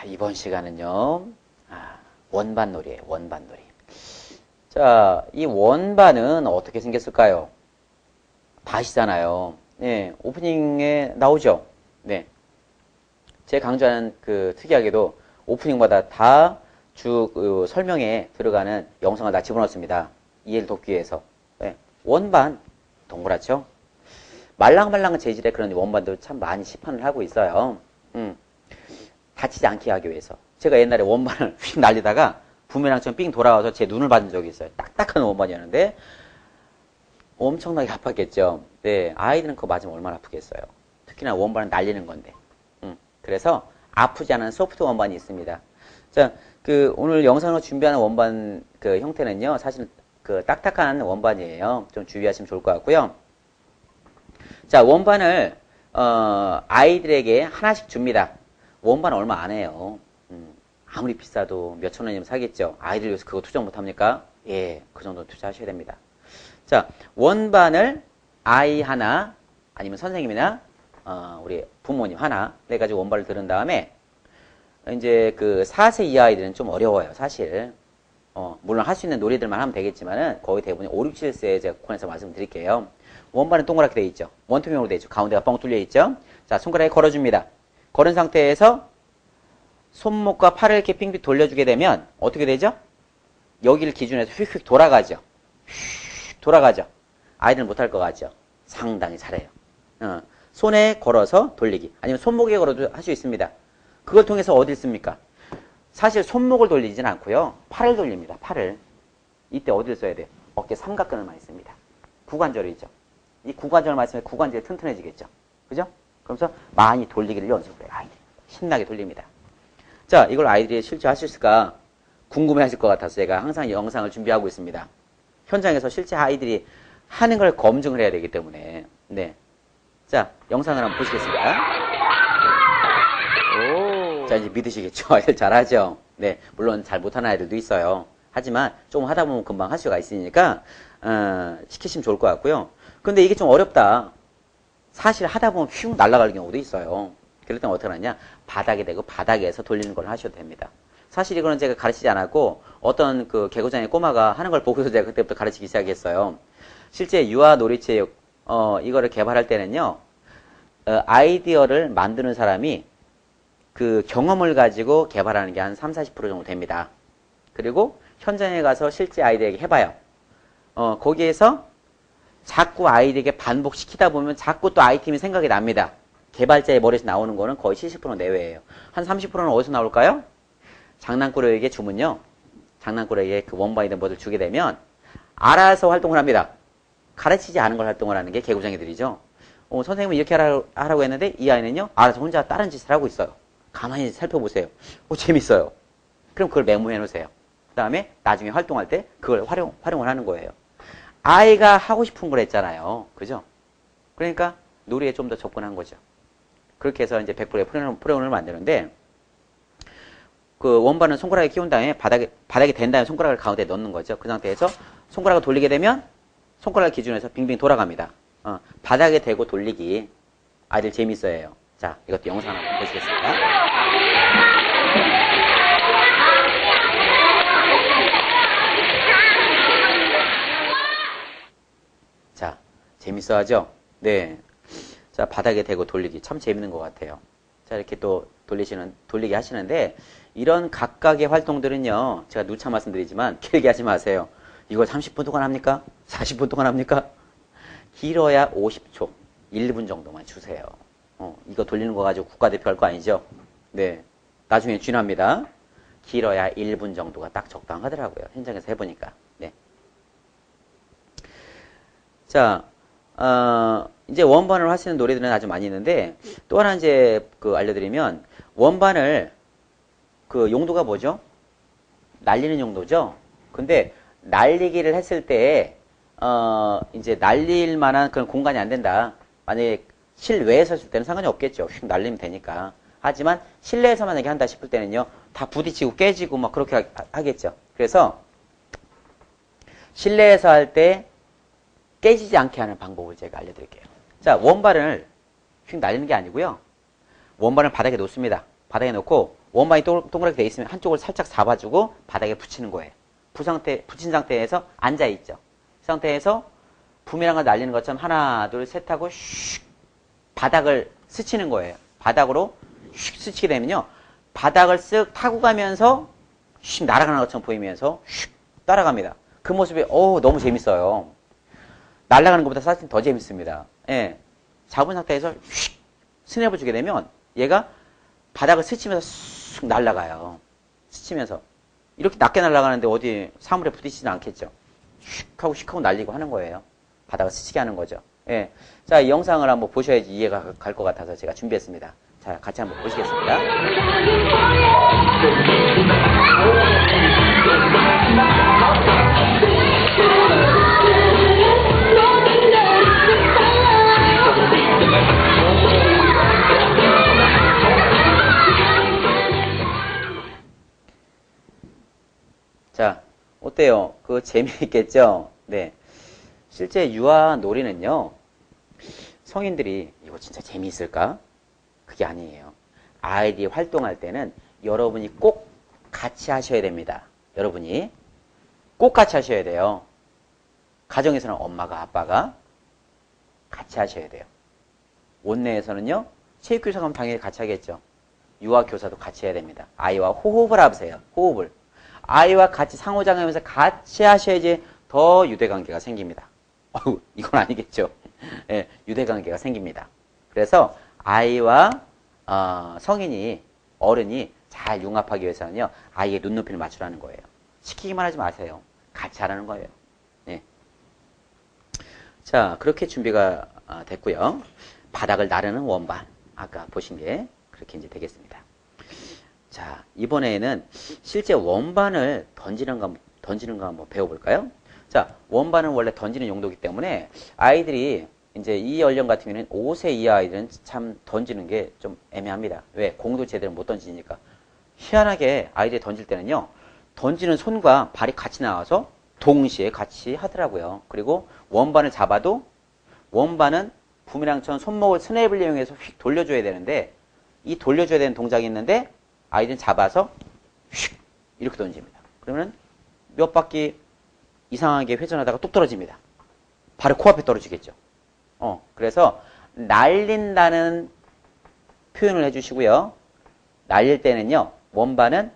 이번 시간은요, 원반놀이에요, 원반놀이. 자, 이 원반은 어떻게 생겼을까요? 밭이잖아요. 네, 오프닝에 나오죠? 네. 제 강좌는 특이하게도 오프닝마다 다 설명에 들어가는 영상을 다 집어넣습니다. 이해를 돕기 위해서. 네. 원반, 동그랗죠? 말랑말랑한 재질의 그런 원반도 참 많이 시판을 하고 있어요. 다치지 않게 하기 위해서. 제가 옛날에 원반을 휙 날리다가 부메랑처럼 삥 돌아와서 제 눈을 받은 적이 있어요. 딱딱한 원반이었는데 엄청나게 아팠겠죠. 네, 아이들은 그거 맞으면 얼마나 아프겠어요. 특히나 원반을 날리는 건데. 그래서 아프지 않은 소프트 원반이 있습니다. 자, 오늘 영상으로 준비하는 원반 형태는요, 사실 딱딱한 원반이에요. 좀 주의하시면 좋을 것 같고요. 자, 원반을 아이들에게 하나씩 줍니다. 원반 얼마 안 해요. 아무리 비싸도 몇천 원이면 사겠죠. 아이들 위해서 그거 투자 못합니까? 예, 그 정도 투자하셔야 됩니다. 자, 원반을 아이 하나 아니면 선생님이나 우리 부모님 하나 내가지고 원반을 들은 다음에 이제 4세 이하 아이들은 좀 어려워요, 사실. 물론 할 수 있는 놀이들만 하면 되겠지만은 거의 대부분 5, 6, 7세에 제가 권해서 말씀드릴게요. 원반은 동그랗게 되어 있죠. 원통형으로 되어 있죠. 가운데가 뻥 뚫려 있죠. 자, 손가락에 걸어줍니다. 걸은 상태에서 손목과 팔을 이렇게 빙빙 돌려주게 되면 어떻게 되죠? 여기를 기준으로 해서 휙휙 돌아가죠. 휙 돌아가죠. 아이들은 못할 것 같죠? 상당히 잘해요. 손에 걸어서 돌리기. 아니면 손목에 걸어도 할 수 있습니다. 그걸 통해서 어딜 씁니까? 사실 손목을 돌리진 않고요. 팔을 돌립니다. 팔을. 이때 어딜 써야 돼요? 어깨 삼각근을 많이 씁니다. 구관절이죠. 이 구관절을 많이 쓰면 구관절이 튼튼해지겠죠. 그죠? 그러면서 많이 돌리기를 연습을 해요. 아이들이 신나게 돌립니다. 자, 이걸 아이들이 실제 할 수 있을까 궁금해 하실 것 같아서 제가 항상 영상을 준비하고 있습니다. 현장에서 실제 아이들이 하는 걸 검증을 해야 되기 때문에. 네. 자, 영상을 한번 보시겠습니다. 오. 자, 이제 믿으시겠죠? 아이들 잘하죠? 네. 물론 잘 못하는 아이들도 있어요. 하지만 좀 하다 보면 금방 할 수가 있으니까, 시키시면 좋을 것 같고요. 근데 이게 좀 어렵다. 사실 하다 보면 휙 날아갈 경우도 있어요. 그럴 때는 어떻게 하느냐? 바닥에 대고 바닥에서 돌리는 걸 하셔도 됩니다. 사실 이거는 제가 가르치지 않았고 어떤 개구장의 꼬마가 하는 걸 보고서 제가 그때부터 가르치기 시작했어요. 실제 유아 놀이체육 이거를 개발할 때는요. 아이디어를 만드는 사람이 경험을 가지고 개발하는 게 한 30, 40% 정도 됩니다. 그리고 현장에 가서 실제 아이들에게 해봐요. 거기에서 자꾸 아이들에게 반복시키다 보면 자꾸 또 아이템이 생각이 납니다. 개발자의 머리에서 나오는 거는 거의 70% 내외예요. 한 30%는 어디서 나올까요? 장난꾸러기에게 주면요. 장난꾸러기에게 원반이든 뭐를 주게 되면 알아서 활동을 합니다. 가르치지 않은 걸 활동을 하는 게 개구쟁이들이죠. 선생님은 이렇게 하라고 했는데 이 아이는요. 알아서 혼자 다른 짓을 하고 있어요. 가만히 살펴보세요. 재밌어요. 그럼 그걸 메모해 놓으세요. 그 다음에 나중에 활동할 때 그걸 활용을 하는 거예요. 아이가 하고 싶은 걸 했잖아요. 그죠? 그러니까 놀이에 좀 더 접근한 거죠. 그렇게 해서 이제 100%의 프로그램을 만드는데 원반은 손가락에 끼운 다음에 바닥에 댄 다음에 손가락을 가운데 넣는 거죠. 그 상태에서 손가락을 돌리게 되면 손가락을 기준으로 해서 빙빙 돌아갑니다. 바닥에 대고 돌리기. 아이들 재밌어해요. 자, 이것도 영상 한번 보시겠습니다. 자, 재밌어하죠? 네. 자, 바닥에 대고 돌리기 참 재밌는 것 같아요. 자, 이렇게 또 돌리기 하시는데 이런 각각의 활동들은요. 제가 누차 말씀드리지만 길게 하지 마세요. 이걸 30분 동안 합니까? 40분 동안 합니까? 길어야 50초, 1분 정도만 주세요. 이거 돌리는 거 가지고 국가대표 할 거 아니죠? 네. 나중에 쥐납니다. 길어야 1분 정도가 딱 적당하더라고요. 현장에서 해보니까. 네. 자, 이제 원반을 하시는 노래들은 아주 많이 있는데, 또 하나 이제 알려드리면, 원반을, 용도가 뭐죠? 날리는 용도죠? 근데, 날리기를 했을 때, 이제 날릴 만한 그런 공간이 안 된다. 만약에 실외에서 했을 때는 상관이 없겠죠. 휙 날리면 되니까. 하지만 실내에서 만약에 한다 싶을 때는요, 다 부딪히고 깨지고 막 그렇게 하겠죠. 그래서, 실내에서 할 때 깨지지 않게 하는 방법을 제가 알려드릴게요. 자, 원반을 휙 날리는 게 아니고요. 원반을 바닥에 놓습니다. 바닥에 놓고 원반이 동그랗게 돼 있으면 한쪽을 살짝 잡아주고 바닥에 붙이는 거예요. 붙인 상태에서 앉아있죠. 이 상태에서 부메랑을 날리는 것처럼 하나, 둘, 셋 하고 슉 바닥을 스치는 거예요. 바닥으로 슉 스치게 되면요. 바닥을 쓱 타고 가면서 슉 날아가는 것처럼 보이면서 슉 따라갑니다. 그 모습이 너무 재밌어요. 날아가는 것보다 사실 더 재밌습니다. 예. 잡은 상태에서 슉 스냅을 주게 되면 얘가 바닥을 스치면서 쑥 날아가요. 스치면서. 이렇게 낮게 날아가는데 어디 사물에 부딪히지는 않겠죠. 슉 하고 날리고 하는 거예요. 바닥을 스치게 하는 거죠. 예. 자, 이 영상을 한번 보셔야지 이해가 갈 것 같아서 제가 준비했습니다. 자, 같이 한번 보시겠습니다. 자, 어때요? 그거 재미있겠죠? 네. 실제 유아 놀이는요, 성인들이 이거 진짜 재미있을까? 그게 아니에요. 아이들이 활동할 때는 여러분이 꼭 같이 하셔야 됩니다. 여러분이 꼭 같이 하셔야 돼요. 가정에서는 엄마가, 아빠가 같이 하셔야 돼요. 원내에서는요, 체육교사 가면 당연히 같이 하겠죠. 유아교사도 같이 해야 됩니다. 아이와 호흡을 하세요. 호흡을. 아이와 같이 상호작용하면서 같이 하셔야지 더 유대관계가 생깁니다. 이건 아니겠죠. 예, 유대관계가 생깁니다. 그래서 아이와 성인이, 어른이 잘 융합하기 위해서는요, 아이의 눈높이를 맞추라는 거예요. 시키기만 하지 마세요. 같이 하라는 거예요. 예. 자, 그렇게 준비가 됐고요. 바닥을 나르는 원반. 아까 보신 게 그렇게 이제 되겠습니다. 자, 이번에는 실제 원반을 던지는 거 한번 배워볼까요? 자, 원반은 원래 던지는 용도이기 때문에 아이들이 이제 이 연령 같은 경우는 5세 이하 아이들은 참 던지는 게 좀 애매합니다. 왜? 공도 제대로 못 던지니까. 희한하게 아이들이 던질 때는요, 던지는 손과 발이 같이 나와서 동시에 같이 하더라고요. 그리고 원반을 잡아도 원반은 부메랑처럼 손목을 스냅을 이용해서 휙 돌려줘야 되는데, 이 돌려줘야 되는 동작이 있는데 아이들은 잡아서 휙 이렇게 던집니다. 그러면 몇 바퀴 이상하게 회전하다가 뚝 떨어집니다. 바로 코앞에 떨어지겠죠. 그래서 날린다는 표현을 해주시고요. 날릴 때는요, 원반은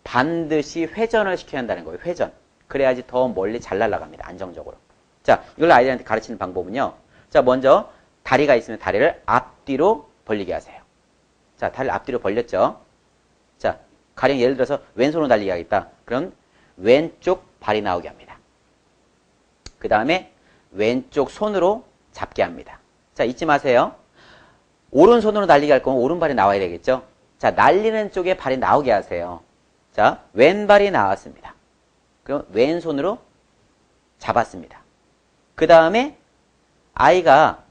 반드시 회전을 시켜야 한다는 거예요. 회전. 그래야지 더 멀리 잘 날아갑니다. 안정적으로. 자, 이걸 아이들한테 가르치는 방법은요. 자, 먼저 다리가 있으면 다리를 앞뒤로 벌리게 하세요. 자, 다리를 앞뒤로 벌렸죠. 자, 가령 예를 들어서 왼손으로 달리기 하겠다. 그럼 왼쪽 발이 나오게 합니다. 그 다음에 왼쪽 손으로 잡게 합니다. 자, 잊지 마세요. 오른손으로 날리기 할 거면 오른발이 나와야 되겠죠. 자, 날리는 쪽에 발이 나오게 하세요. 자, 왼발이 나왔습니다. 그럼 왼손으로 잡았습니다. 그 다음에 아이가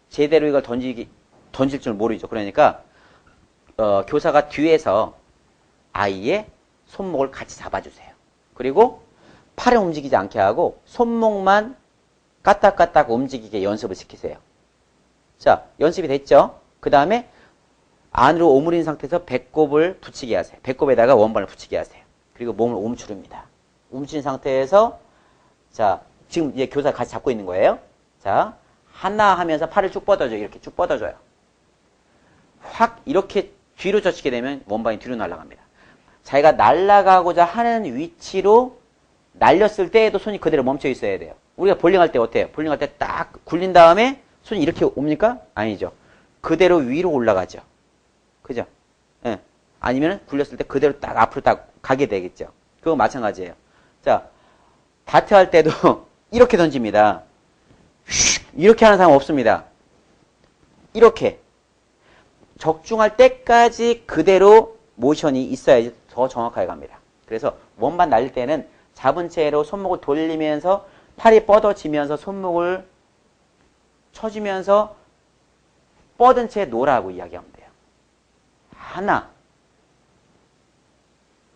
제대로 이걸 던질 줄 모르죠. 그러니까 교사가 뒤에서 아이의 손목을 같이 잡아주세요. 그리고 팔을 움직이지 않게 하고 손목만 까딱까딱 움직이게 연습을 시키세요. 자, 연습이 됐죠? 그 다음에 안으로 오므린 상태에서 배꼽을 붙이게 하세요. 배꼽에다가 원반을 붙이게 하세요. 그리고 몸을 움츠릅니다. 움츠린 상태에서 자, 지금 이제 교사가 같이 잡고 있는 거예요. 자, 하나 하면서 팔을 쭉 뻗어줘요. 이렇게 쭉 뻗어줘요. 확 이렇게 뒤로 젖히게 되면 원반이 뒤로 날아갑니다. 자기가 날아가고자 하는 위치로 날렸을 때에도 손이 그대로 멈춰 있어야 돼요. 우리가 볼링할 때 어때요? 볼링할 때 딱 굴린 다음에 손이 이렇게 옵니까? 아니죠. 그대로 위로 올라가죠. 그죠? 예. 아니면 굴렸을 때 그대로 딱 앞으로 딱 가게 되겠죠. 그거 마찬가지예요. 자, 다트 할 때도 이렇게 던집니다. 이렇게 하는 사람 없습니다. 이렇게. 적중할 때까지 그대로 모션이 있어야지 더 정확하게 갑니다. 그래서 원반 날릴 때는 잡은 채로 손목을 돌리면서 팔이 뻗어지면서 손목을 쳐주면서 뻗은 채 놓으라고 이야기하면 돼요. 하나,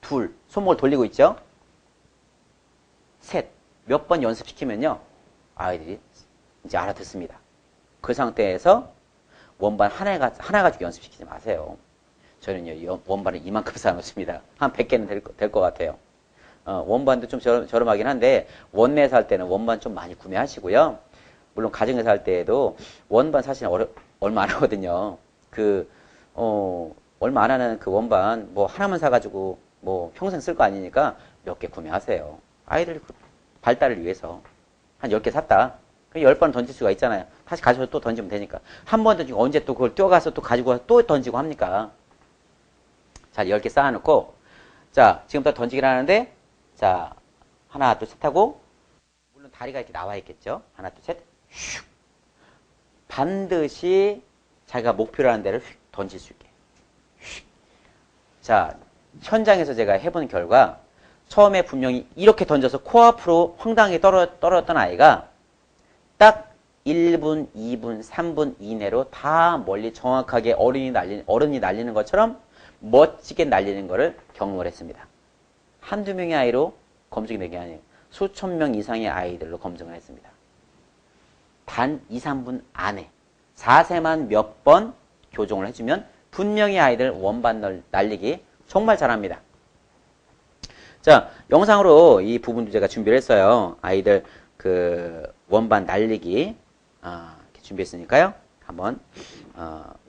둘, 손목을 돌리고 있죠? 셋, 몇 번 연습시키면요, 아이들이 이제 알아듣습니다. 그 상태에서 원반 하나 가지고 연습시키지 마세요. 저는요, 원반을 이만큼 쌓아놓습니다. 한 100개는 될 것 같아요. 원반도 좀 저렴하긴 한데, 원내에서 할 때는 원반 좀 많이 구매하시고요. 물론 가정에서 할 때에도 원반 사실 얼마 안 하거든요. 얼마 안 하는 그 원반, 뭐 하나만 사가지고, 뭐 평생 쓸 거 아니니까 몇 개 구매하세요. 아이들 발달을 위해서. 한 10개 샀다. 그럼 10번 던질 수가 있잖아요. 다시 가져서 또 던지면 되니까. 한 번 던지고 언제 또 그걸 뛰어가서 또 가지고 와서 또 던지고 합니까? 자, 10개 쌓아놓고, 자, 지금부터 던지기를 하는데, 자, 하나, 둘, 셋 하고, 물론 다리가 이렇게 나와 있겠죠? 하나, 둘, 셋, 슉. 반드시 자기가 목표로 하는 데를 휙 던질 수 있게. 휙. 자, 현장에서 제가 해본 결과, 처음에 분명히 이렇게 던져서 코앞으로 황당하게 떨어졌던 아이가 딱 1분, 2분, 3분 이내로 다 멀리 정확하게 어른이 날리는 것처럼 멋지게 날리는 것을 경험을 했습니다. 한두 명의 아이로 검증이 된 게 아니에요. 수천 명 이상의 아이들로 검증을 했습니다. 단 2, 3분 안에 자세만 몇 번 교정을 해주면 분명히 아이들 원반 날리기 정말 잘합니다. 자, 영상으로 이 부분도 제가 준비를 했어요. 아이들 원반 날리기 이렇게 준비했으니까요. 한번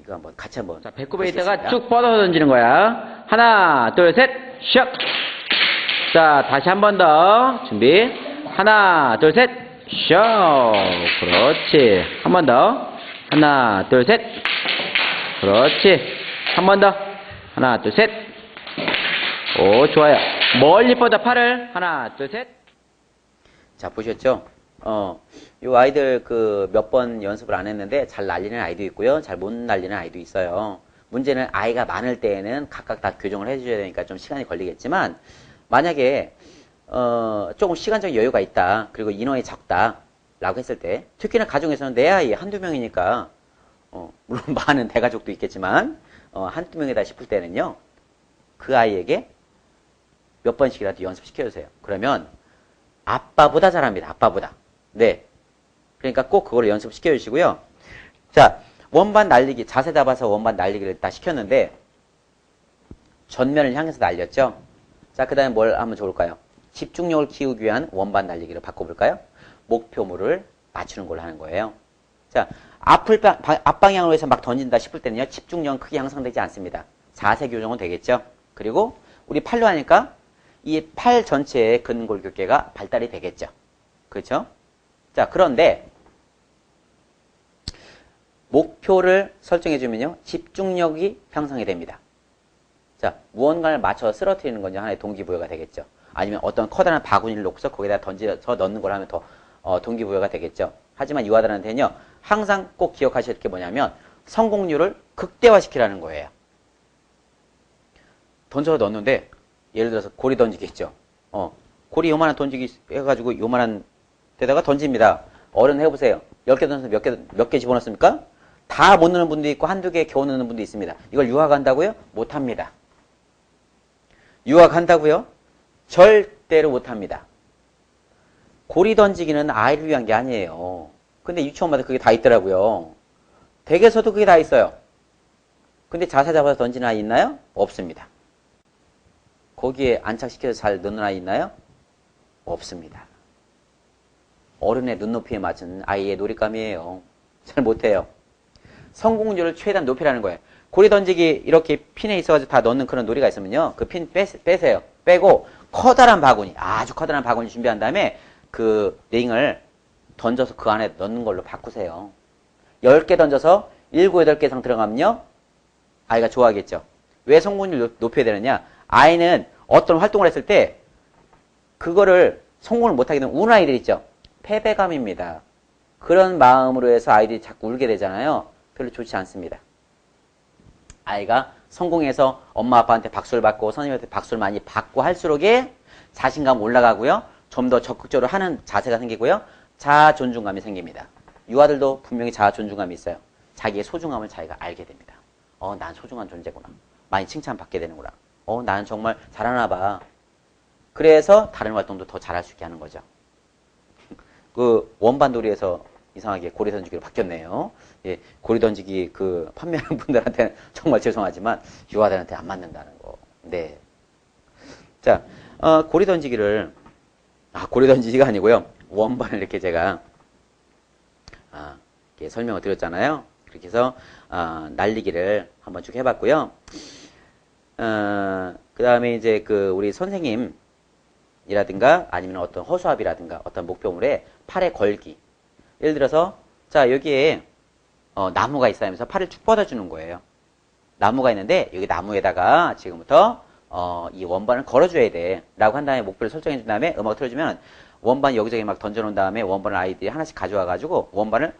이거 한번 같이 한번. 자, 배꼽에 있다가 쭉 뻗어서 던지는 거야. 하나, 둘, 셋, 슉. 자, 다시 한 번 더 준비. 하나, 둘, 셋, 슉. 그렇지. 한 번 더. 하나, 둘, 셋. 그렇지. 한 번 더. 하나, 둘, 셋. 오, 좋아요. 멀리 뻗어 팔을. 하나, 둘, 셋. 자, 보셨죠? 요 아이들 몇 번 연습을 안 했는데 잘 날리는 아이도 있고요. 잘 못 날리는 아이도 있어요. 문제는 아이가 많을 때에는 각각 다 교정을 해줘야 되니까 좀 시간이 걸리겠지만, 만약에, 조금 시간적 여유가 있다. 그리고 인원이 적다. 라고 했을 때, 특히나 가정에서는 내 아이 한두 명이니까, 물론 많은 대가족도 있겠지만, 한두 명이다 싶을 때는요, 그 아이에게 몇 번씩이라도 연습시켜주세요. 그러면, 아빠보다 잘합니다. 아빠보다. 네. 그러니까 꼭 그걸 연습시켜 주시고요. 자, 원반 날리기, 자세 잡아서 원반 날리기를 다 시켰는데, 전면을 향해서 날렸죠? 자, 그 다음에 뭘 하면 좋을까요? 집중력을 키우기 위한 원반 날리기를 바꿔볼까요? 목표물을 맞추는 걸로 하는 거예요. 자, 앞방향으로 해서 막 던진다 싶을 때는요, 집중력은 크게 향상되지 않습니다. 자세 교정은 되겠죠? 그리고 우리 팔로 하니까 이 팔 전체의 근골격계가 발달이 되겠죠. 그렇죠? 자, 그런데 목표를 설정해주면요, 집중력이 향상이 됩니다. 자, 무언가를 맞춰서 쓰러뜨리는 건 하나의 동기부여가 되겠죠. 아니면 어떤 커다란 바구니를 놓고서 거기다 던져서 넣는 걸 하면 더 동기부여가 되겠죠. 하지만 이 아들한테는요, 항상 꼭 기억하실 게 뭐냐면 성공률을 극대화시키라는 거예요. 던져서 넣었는데, 예를 들어서 고리 던지기 있죠. 고리 요만한 던지기 해가지고 요만한 데다가 던집니다. 어른 해보세요. 10개 던져서 몇 개 집어넣습니까? 다 못 넣는 분도 있고 한두 개 겨우 넣는 분도 있습니다. 이걸 유학한다고요? 못합니다. 유학한다고요? 절대로 못합니다. 고리 던지기는 아이를 위한 게 아니에요. 근데 유치원마다 그게 다 있더라고요. 댁에서도 그게 다 있어요. 근데 자세 잡아서 던지는 아이 있나요? 없습니다. 거기에 안착시켜서 잘 넣는 아이 있나요? 없습니다. 어른의 눈높이에 맞춘 아이의 놀잇감이에요. 잘 못해요. 성공률을 최대한 높이라는 거예요. 고리 던지기 이렇게 핀에 있어가지고 다 넣는 그런 놀이가 있으면요. 그 핀 빼세요. 빼고 커다란 바구니, 아주 커다란 바구니 준비한 다음에 그 링을 던져서 그 안에 넣는 걸로 바꾸세요. 10개 던져서 7, 8개 이상 들어가면요. 아이가 좋아하겠죠. 왜 성공률 높여야 되느냐? 아이는 어떤 활동을 했을 때 그거를 성공을 못하게 되는 우는 아이들 있죠. 패배감입니다. 그런 마음으로 해서 아이들이 자꾸 울게 되잖아요. 별로 좋지 않습니다. 아이가 성공해서 엄마 아빠한테 박수를 받고 선생님한테 박수를 많이 받고 할수록에 자신감 올라가고요. 좀 더 적극적으로 하는 자세가 생기고요. 자아 존중감이 생깁니다. 유아들도 분명히 자아 존중감이 있어요. 자기의 소중함을 자기가 알게 됩니다. 난 소중한 존재구나. 많이 칭찬받게 되는구나. 나는 정말 잘하나 봐. 그래서 다른 활동도 더 잘할 수 있게 하는 거죠. 그 원반놀이에서 이상하게 고리 던지기로 바뀌었네요. 예, 고리 던지기 그 판매하는 분들한테는 정말 죄송하지만 유아들한테 안 맞는다는 거. 네. 자, 고리 던지기를 고리 던지기가 아니고요. 원반을 이렇게 제가 이렇게 설명을 드렸잖아요. 그렇게 해서 날리기를 한번 쭉 해봤고요. 그 다음에 이제 그 우리 선생님이라든가 아니면 어떤 허수아비라든가 어떤 목표물에 팔에 걸기. 예를 들어서 자 여기에 나무가 있어 하면서 팔을 쭉 뻗어주는 거예요. 나무가 있는데 여기 나무에다가 지금부터 이 원반을 걸어줘야 돼 라고 한 다음에 목표를 설정해 준 다음에 음악을 틀어주면 원반 여기저기 막 던져놓은 다음에 원반을 아이들이 하나씩 가져와 가지고 원반을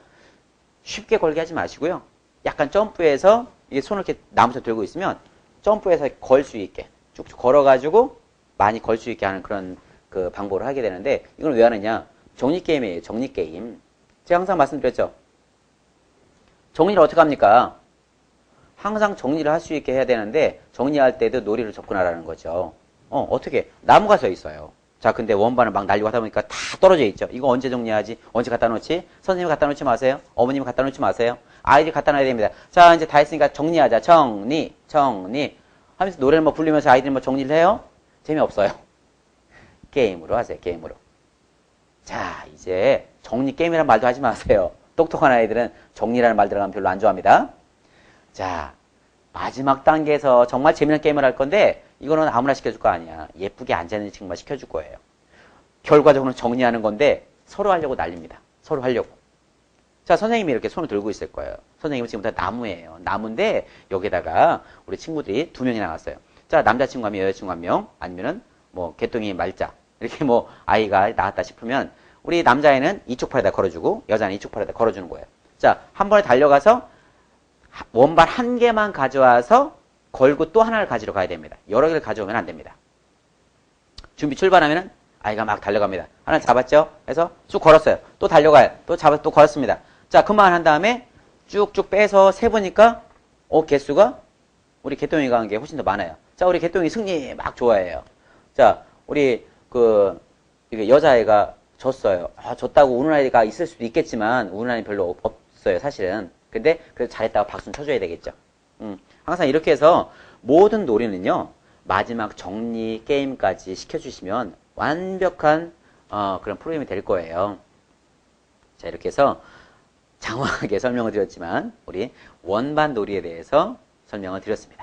쉽게 걸게 하지 마시고요. 약간 점프해서 이게 손을 이렇게 나무처럼 들고 있으면 점프해서 걸 수 있게 쭉쭉 걸어가지고 많이 걸 수 있게 하는 그런 그 방법을 하게 되는데 이걸 왜 하느냐? 정리게임이에요. 정리게임. 제가 항상 말씀드렸죠. 정리를 어떻게 합니까? 항상 정리를 할 수 있게 해야 되는데 정리할 때도 놀이를 접근하라는 거죠. 어떻게? 나무가 서 있어요. 자, 근데 원반을 막 날리고 하다 보니까 다 떨어져 있죠. 이거 언제 정리하지? 언제 갖다 놓지? 선생님이 갖다 놓지 마세요. 어머님이 갖다 놓지 마세요. 아이들이 갖다 놔야 됩니다. 자, 이제 다 했으니까 정리하자. 정리, 정리. 하면서 노래를 뭐 부르면서 아이들이 뭐 정리를 해요? 재미없어요. 게임으로 하세요. 게임으로. 자, 이제 정리 게임이라는 말도 하지 마세요. 똑똑한 아이들은 정리라는 말 들어가면 별로 안 좋아합니다. 자, 마지막 단계에서 정말 재미난 게임을 할 건데 이거는 아무나 시켜줄 거 아니야. 예쁘게 앉아있는 친구만 시켜줄 거예요. 결과적으로는 정리하는 건데 서로 하려고 난립니다. 서로 하려고. 자, 선생님이 이렇게 손을 들고 있을 거예요. 선생님은 지금부터 나무예요. 나무인데 여기다가 우리 친구들이 2명이 나왔어요. 자, 남자친구 한 명, 여자친구 한 명, 아니면은 뭐 개똥이 말자 이렇게 뭐 아이가 나왔다 싶으면 우리 남자애는 이쪽 팔에다 걸어주고 여자는 이쪽 팔에다 걸어주는 거예요. 자, 한 번에 달려가서 원반 한 개만 가져와서 걸고 또 하나를 가지러 가야 됩니다. 여러 개를 가져오면 안 됩니다. 준비 출발하면은 아이가 막 달려갑니다. 하나 잡았죠? 그래서 쭉 걸었어요. 또 달려가요. 또 잡아서 또 걸었습니다. 자, 그만한 다음에 쭉쭉 빼서 세보니까 개수가 우리 개똥이가 한 게 훨씬 더 많아요. 자, 우리 개똥이 승리 막 좋아해요. 자, 우리 이게 여자애가 졌어요. 졌다고 우는 아이가 있을 수도 있겠지만 우는 아이 별로 없어요, 사실은. 근데 그래도 잘했다고 박수는 쳐줘야 되겠죠. 항상 이렇게 해서 모든 놀이는요, 마지막 정리 게임까지 시켜주시면 완벽한 그런 프로그램이 될 거예요. 자, 이렇게 해서 장황하게 설명을 드렸지만 우리 원반 놀이에 대해서 설명을 드렸습니다.